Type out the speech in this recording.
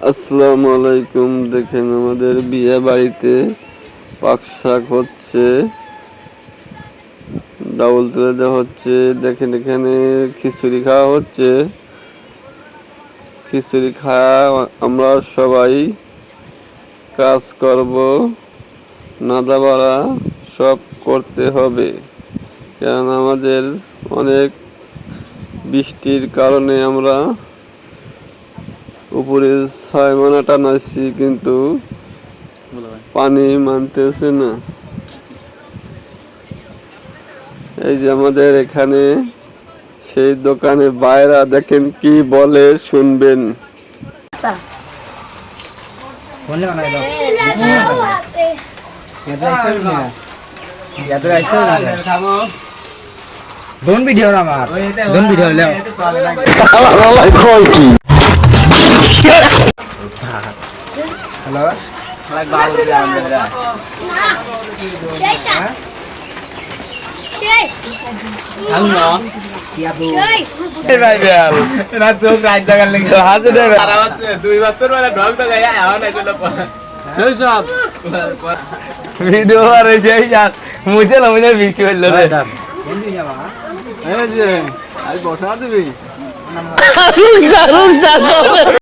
আসসালামু আলাইকুম। দেখেন আমাদের বিয়ে বাড়িতে পাক শাক হচ্ছে, ডাউল তুলে দেওয়া হচ্ছে। দেখেন এখানে খিচুড়ি খাওয়া হচ্ছে। খিচুড়ি খাওয়া আমরা সবাই কাজ করব, নাদা বাড়া সব করতে হবে, কারণ আমাদের অনেক বৃষ্টির কারণে আমরা উপরে 6 মানা টানাচ্ছি, কিন্তু পানি মানতেছে না। এই যে আমাদের এখানে সেই দোকানে বাইরা দেখেন কি বলে, শুনবেন। दोन वीडियो আমার दोन वीडियो লেও কি হ্যালো লাইক বাবু রে আমরা সেই হ্যালো কি আপু এই ভাই বেল না চোখ রাত জাগার লাগি হাজে দে সারা দুই বছর মানে ঢক ঢক আয়া আও না চলো সেই সব ভিডিও আর এই যা মুঝে না মুঝে বৃষ্টি হইল রে বন্ধু যাবা এই যে আই বসা দিবি